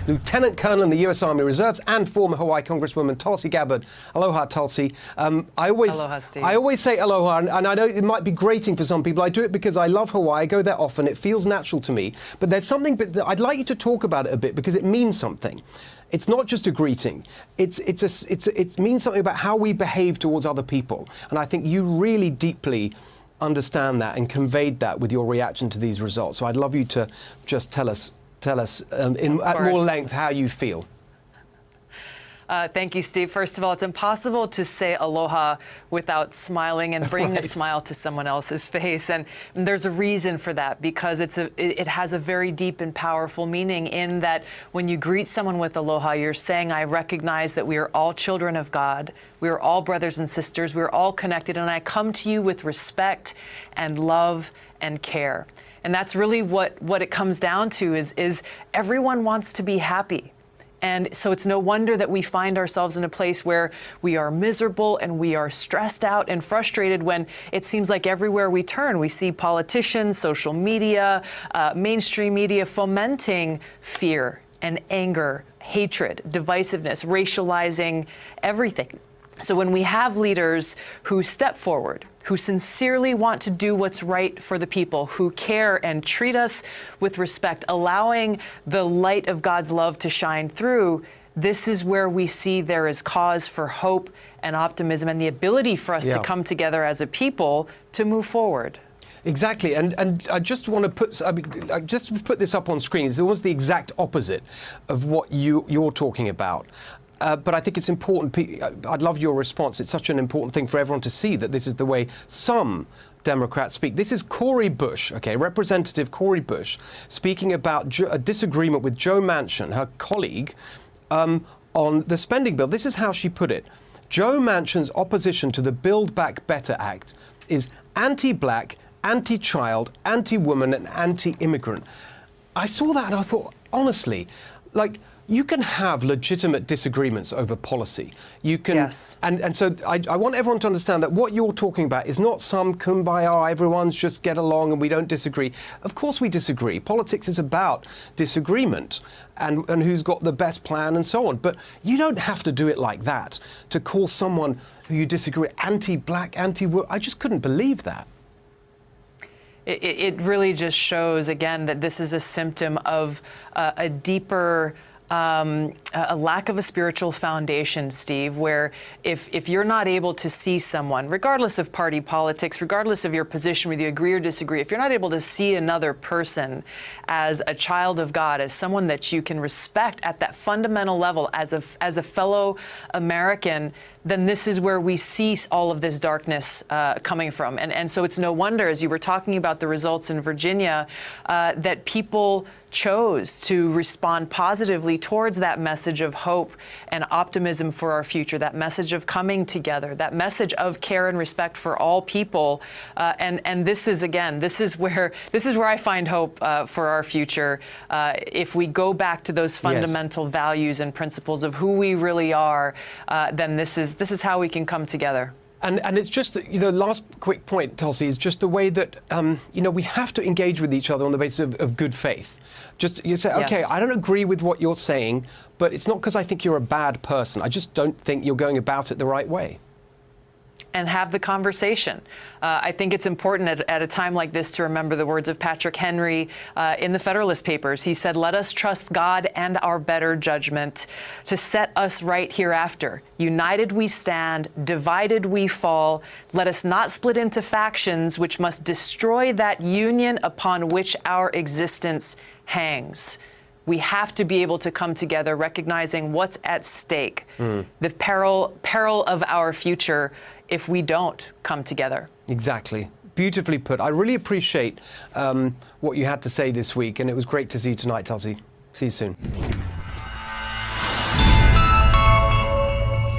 Lieutenant Colonel in the U.S. Army Reserves and former Hawaii Congresswoman Tulsi Gabbard. Aloha, Tulsi. Aloha, Steve. I always say aloha, and I know it might be grating for some people. I do it because I love Hawaii. I go there often. It feels natural to me. But there's something that I'd like you to talk about it a bit because it means something. It's not just a greeting. It means something about how we behave towards other people. And I think you really deeply understand that and conveyed that with your reaction to these results. So I'd love you to just tell us at more length how you feel. Thank you, Steve. First of all, it's impossible to say aloha without smiling and bringing a smile to someone else's face. And there's a reason for that, because it has a very deep and powerful meaning in that when you greet someone with aloha, you're saying, I recognize that we are all children of God. We are all brothers and sisters. We are all connected. And I come to you with respect and love and care. And that's really what it comes down to is everyone wants to be happy. And so it's no wonder that we find ourselves in a place where we are miserable and we are stressed out and frustrated when it seems like everywhere we turn, we see politicians, social media, mainstream media fomenting fear and anger, hatred, divisiveness, racializing everything. So when we have leaders who step forward, who sincerely want to do what's right for the people, who care and treat us with respect, allowing the light of God's love to shine through, this is where we see there is cause for hope and optimism and the ability for us to come together as a people to move forward. Exactly, and I just want to put this up on screen. It's almost the exact opposite of what you're talking about. But I think it's important. I'd love your response. It's such an important thing for everyone to see that this is the way some Democrats speak. This is Cori Bush, okay, Representative Cori Bush, speaking about a disagreement with Joe Manchin, her colleague, on the spending bill. This is how she put it. Joe Manchin's opposition to the Build Back Better Act is anti-black, anti-child, anti-woman, and anti-immigrant. I saw that and I thought, honestly, like, you can have legitimate disagreements over policy. You can, yes. And so I want everyone to understand that what you're talking about is not some kumbaya, everyone's just get along and we don't disagree. Of course we disagree. Politics is about disagreement and who's got the best plan and so on. But you don't have to do it like that to call someone who you disagree anti-black, anti-woman. I just couldn't believe that. It really just shows, again, that this is a symptom of a deeper a lack of a spiritual foundation, Steve, where if you're not able to see someone, regardless of party politics, regardless of your position, whether you agree or disagree, if you're not able to see another person as a child of God, as someone that you can respect at that fundamental level as a fellow American, then this is where we see all of this darkness coming from. And so it's no wonder, as you were talking about the results in Virginia, that people chose to respond positively towards that message of hope and optimism for our future, that message of coming together, that message of care and respect for all people. And this is, again, this is where I find hope for our future. If we go back to those fundamental values and principles of who we really are, then this is how we can come together. And it's just, last quick point, Tulsi, is just the way that, we have to engage with each other on the basis of good faith. Just, you say, okay, I don't agree with what you're saying, but it's not because I think you're a bad person. I just don't think you're going about it the right way. And have the conversation. I think it's important at a time like this to remember the words of Patrick Henry in the Federalist Papers. He said, "Let us trust God and our better judgment to set us right hereafter. United we stand, divided we fall. Let us not split into factions which must destroy that union upon which our existence hangs." We have to be able to come together, recognizing what's at stake, the peril of our future if we don't come together. Exactly. Beautifully put. I really appreciate what you had to say this week, and it was great to see you tonight, Tulsi. See you soon.